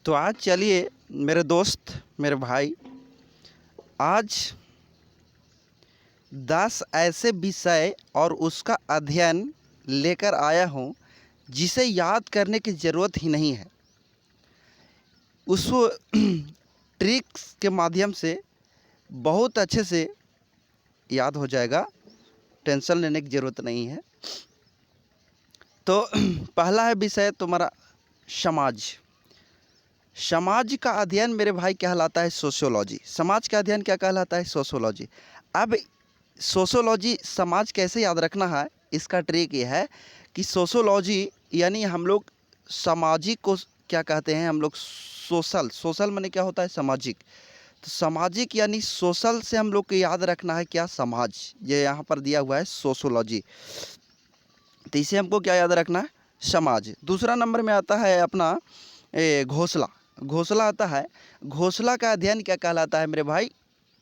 तो आज चलिए मेरे दोस्त, मेरे भाई, आज 10 ऐसे विषय और उसका अध्ययन लेकर आया हूँ जिसे याद करने की ज़रूरत ही नहीं है। उस ट्रिक्स के माध्यम से बहुत अच्छे से याद हो जाएगा, टेंशन लेने की ज़रूरत नहीं है। तो पहला है विषय तुम्हारा समाज। समाज का अध्ययन मेरे भाई कहलाता है सोशियोलॉजी। समाज का अध्ययन क्या कहलाता है? सोशियोलॉजी। अब सोशियोलॉजी समाज कैसे याद रखना है, इसका ट्रिक ये है कि सोशियोलॉजी यानी हम लोग सामाजिक को क्या कहते हैं, हम लोग सोशल माने क्या होता है? सामाजिक। तो सामाजिक यानी सोशल से हम लोग को याद रखना है क्या? समाज। ये यहाँ पर दिया हुआ है सोशियोलॉजी, तो इसे हमको क्या याद रखना है? समाज। दूसरा नंबर में आता है अपना घोंसला। घोंसला आता है। घोंसला का अध्ययन क्या कहलाता है मेरे भाई?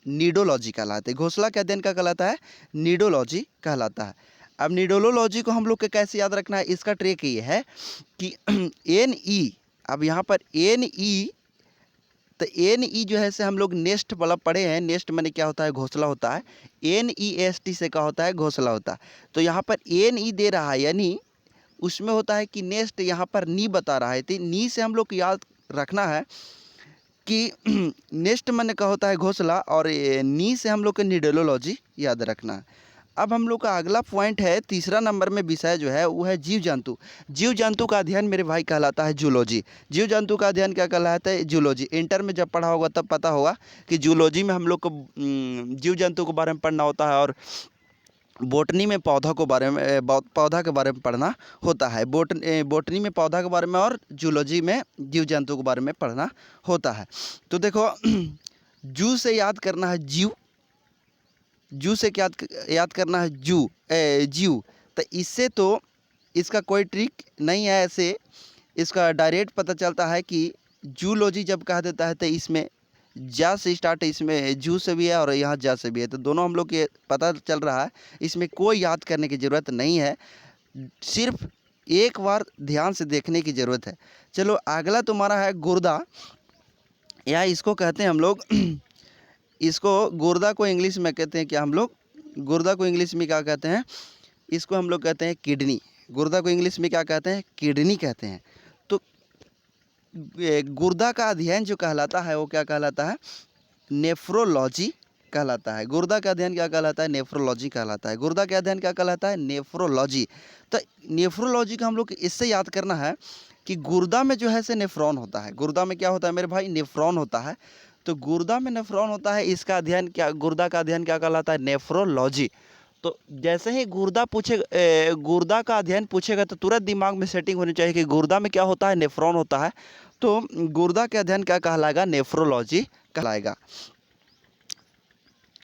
नीडोलॉजी कहलाता है। घोंसला का अध्ययन क्या कहलाता है? नीडोलॉजी कहलाता है। अब नीडोलॉजी को हम लोग को कैसे याद रखना है, इसका ट्रिक ये है कि एन ई, अब यहाँ पर एन ई, तो एन ई जो है से हम लोग नेस्ट वाला पढ़े हैं। नेस्ट माने क्या होता है? घोंसला होता है। एन ई एस टी से क्या होता है? घोंसला होता है। तो यहाँ पर एन ई दे रहा है यानी उसमें होता है कि नेस्ट, यहाँ पर नी बता रहा है, तो नी से हम लोग को याद रखना है कि नेस्ट माने का होता है घोंसला, और नी से हम लोग को निडोलॉजी याद रखना है। अब हम लोग का अगला पॉइंट है, तीसरा नंबर में विषय जो है वो है जीव जंतु। जीव जंतु का अध्ययन मेरे भाई कहलाता है जूलॉजी। जीव जंतु का अध्ययन क्या कहलाता है? जूलॉजी। इंटर में जब पढ़ा होगा तब पता होगा कि जूलॉजी में हम लोग को जीव जंतु के बारे में पढ़ना होता है, और बोटनी में पौधा के बारे में पढ़ना होता है। बोटनी में पौधा के बारे में और जूलॉजी में जीव जंतु के बारे में पढ़ना होता है। तो देखो, जू से याद करना है जीव, जू से क्या याद करना है? जीव। तो इससे तो इसका कोई ट्रिक नहीं है, ऐसे इसका डायरेक्ट पता चलता है कि जूलॉजी जब कह देता है तो इसमें जा से स्टार्ट है, इसमें जू से भी है और यहाँ जा से भी है, तो दोनों हम लोग के पता चल रहा है। इसमें कोई याद करने की ज़रूरत नहीं है, सिर्फ एक बार ध्यान से देखने की ज़रूरत है। चलो अगला तुम्हारा है गुर्दा, या इसको कहते हैं हम लोग इसको गुर्दा को इंग्लिश में कहते हैं क्या हम लोग? गुर्दा को इंग्लिश में क्या कहते हैं? इसको हम लोग कहते हैं किडनी। गुर्दा को इंग्लिश में क्या कहते हैं? किडनी कहते हैं। तो गुर्दा का अध्ययन जो कहलाता है वो क्या कहलाता है? नेफ्रोलॉजी कहलाता है। गुर्दा का अध्ययन क्या कहलाता है? नेफ्रोलॉजी कहलाता है। गुर्दा का अध्ययन क्या कहलाता है? नेफ्रोलॉजी। तो नेफ्रोलॉजी का हम लोग इससे याद करना है कि गुर्दा में जो है से नेफ्रॉन होता है। गुर्दा में क्या होता है मेरे भाई? नेफ्रॉन होता है। तो गुर्दा में नेफ्रॉन होता है, इसका अध्ययन क्या, गुर्दा का अध्ययन क्या कहलाता है? नेफ्रोलॉजी। तो जैसे ही गुर्दा का अध्ययन पूछेगा तो तुरंत दिमाग में सेटिंग होनी चाहिए कि गुर्दा में क्या होता है? नेफ्रॉन होता है। तो गुर्दा के अध्ययन क्या कहलाएगा? नेफ्रोलॉजी कहलाएगा।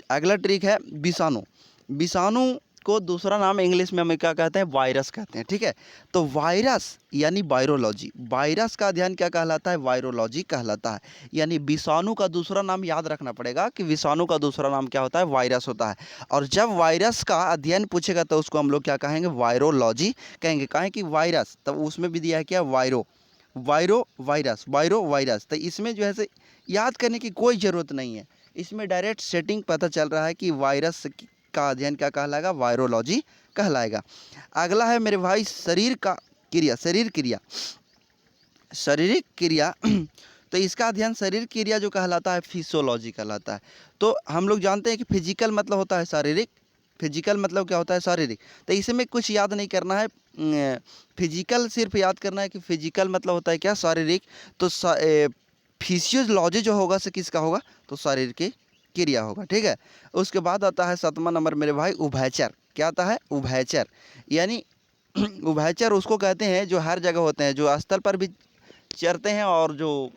अगला ट्रिक है विषाणु। विषाणु को दूसरा नाम इंग्लिश में हम क्या कहते हैं? वायरस कहते हैं, ठीक है। तो वायरस यानी वायरोलॉजी। वायरस का अध्ययन क्या कहलाता है? वायरोलॉजी कहलाता है। यानी विषाणु का दूसरा नाम याद रखना पड़ेगा कि विषाणु का दूसरा नाम क्या होता है? वायरस होता है। और जब वायरस का अध्ययन पूछेगा तो उसको हम लोग क्या कहेंगे? वायरोलॉजी कहेंगे। कहें कि वायरस, तब उसमें भी दिया है क्या? वायरो वायरस। तो इसमें जो है से याद करने की कोई ज़रूरत नहीं है, इसमें डायरेक्ट सेटिंग पता चल रहा है कि वायरस का अध्ययन क्या कहलाएगा? वायरोलॉजी कहलाएगा। अगला है मेरे भाई शरीर का क्रिया, शारीरिक क्रिया। तो इसका अध्ययन शरीर क्रिया जो कहलाता है फिजियोलॉजी कहलाता है। तो हम लोग जानते हैं कि फिजिकल मतलब होता है शारीरिक, फिजिकल मतलब क्या होता है? शारीरिक। तो इसमें कुछ याद नहीं करना है, फिजिकल सिर्फ याद करना है कि फिजिकल मतलब होता है क्या? शारीरिक। तो फिजियोलॉजी जो होगा से किसका होगा? तो शरीर की क्रिया होगा, ठीक है। उसके बाद आता है 7वां नंबर मेरे भाई उभयचर। क्या आता है? उभयचर। यानी उभयचर उसको कहते हैं जो हर जगह होते हैं, जो स्थल पर भी चरते हैं और जो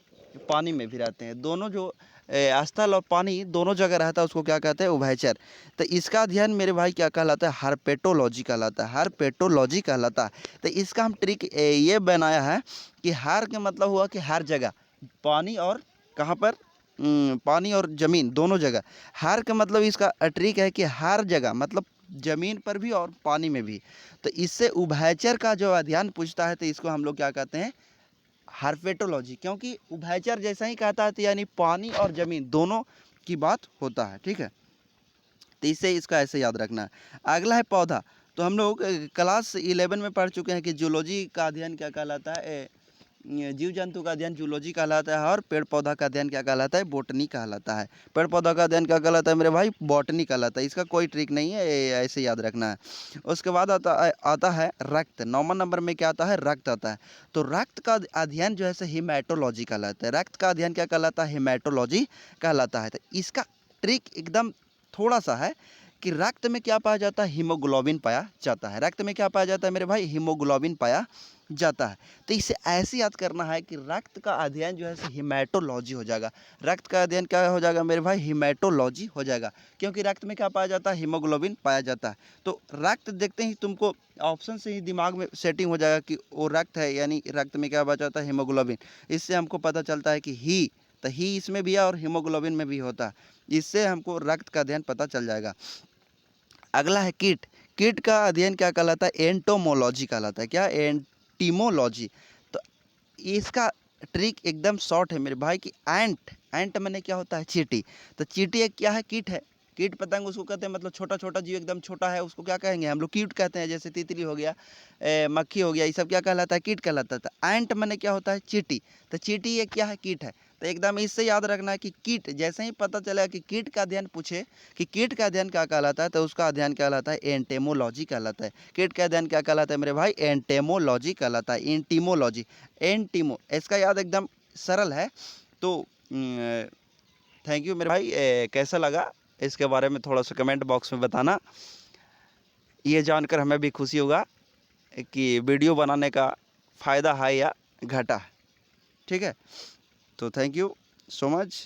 पानी में भी रहते हैं। दोनों जो स्थल और पानी दोनों जगह रहता है उसको क्या कहते हैं? उभयचर। तो इसका अध्ययन मेरे भाई क्या कहलाता है? हर्पेटोलॉजी कहलाता है। हर्पेटोलॉजी कहलाता है। तो इसका हम ट्रिक ये बनाया है कि हर का मतलब हुआ कि हर जगह, पानी और कहाँ पर? पानी और ज़मीन दोनों जगह। हर का मतलब इसका ट्रिक है कि हर जगह मतलब ज़मीन पर भी और पानी में भी। तो इससे उभयचर का जो अध्ययन पूछता है तो इसको हम लोग क्या कहते हैं? हर्पेटोलॉजी, क्योंकि उभयचर जैसा ही कहता है तो यानी पानी और ज़मीन दोनों की बात होता है। ठीक है, तो इससे इसका ऐसे याद रखना है। अगला है पौधा। तो हम लोग क्लास 11 में पढ़ चुके हैं कि जूलॉजी का अध्ययन क्या कहलाता है, जीव जंतु का अध्ययन जूलॉजी कहलाता है, और पेड़ पौधा का अध्ययन क्या कहलाता है, बॉटनी कहलाता है। पेड़ पौधा का अध्ययन क्या कहलाता है मेरे भाई, बॉटनी कहलाता है। इसका कोई ट्रिक नहीं है, ऐसे याद रखना है। उसके बाद आता है रक्त। 9वां नंबर में क्या आता है, रक्त आता है। तो रक्त का अध्ययन जो है हिमेटोलॉजी कहलाता है। रक्त का अध्ययन क्या कहलाता है, हिमेटोलॉजी कहलाता है। तो इसका ट्रिक एकदम थोड़ा सा है कि रक्त में क्या पाया जाता है, हीमोग्लोबिन पाया जाता है। रक्त में क्या पाया जाता है मेरे भाई, हीमोग्लोबिन पाया जाता है। तो इसे ऐसे याद करना है कि रक्त का अध्ययन जो है हिमेटोलॉजी हो जाएगा। रक्त का अध्ययन क्या हो जाएगा मेरे भाई, हिमेटोलॉजी हो जाएगा, क्योंकि रक्त में क्या पाया जाता है, हीमोग्लोबिन पाया जाता है। तो रक्त देखते ही तुमको ऑप्शन से ही दिमाग में सेटिंग हो जाएगा कि वो रक्त है, यानी रक्त में क्या पाया जाता है, हीमोग्लोबिन। इससे हमको पता चलता है कि तो ही इसमें भी है और हीमोग्लोबिन में भी होता है। इससे हमको रक्त का अध्ययन पता चल जाएगा। अगला है कीट। कीट का अध्ययन क्या कहलाता है, एंटोमोलॉजी कहलाता है। क्या, एंटीमोलॉजी। तो इसका ट्रिक एकदम शॉर्ट है मेरे भाई कि एंट मैंने क्या होता है, चींटी। तो चींटी एक क्या है, कीट है। कीट पतंग उसको कहते हैं, मतलब छोटा छोटा जीव एकदम छोटा है, उसको क्या कहेंगे हम लोग, कीट कहते हैं। जैसे तितली हो गया, मक्खी हो गया, ये सब क्या कहलाता है, कीट कहलाता है। एंट मैंने क्या होता है, चींटी। तो चींटी एक क्या है, कीट है। तो एकदम इससे याद रखना है कि कीट, जैसे ही पता चला कि कीट का अध्ययन पूछे कि कीट का अध्ययन क्या कहलाता है, तो उसका अध्ययन कहलाता है एंटेमोलॉजी कहलाता है। कीट का अध्ययन क्या कहलाता है मेरे भाई, एंटेमोलॉजी कहलाता है, एंटीमोलॉजी। एंटीमो, इसका याद एकदम सरल है। तो थैंक यू मेरे भाई। कैसा लगा इसके बारे में थोड़ा सा कमेंट बॉक्स में बताना। ये जानकर हमें भी खुशी होगा कि वीडियो बनाने का फ़ायदा है या घाटा है। ठीक है, तो थैंक यू सो मच।